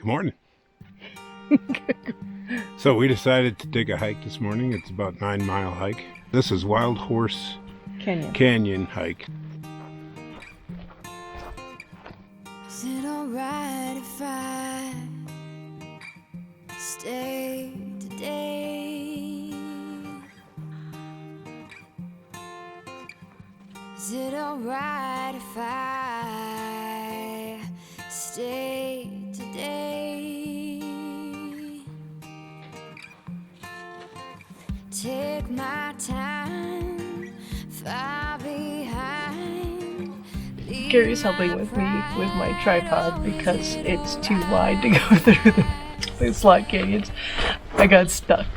Morning. So we decided to take a hike this morning. It's about a 9-mile hike. This is Wild Horse Canyon hike. Is it alright if I stay today? Is it alright if I stay today? Take my time, far behind. Gary's helping with me with my tripod because it's too wide to go through the slot canyons. I got stuck.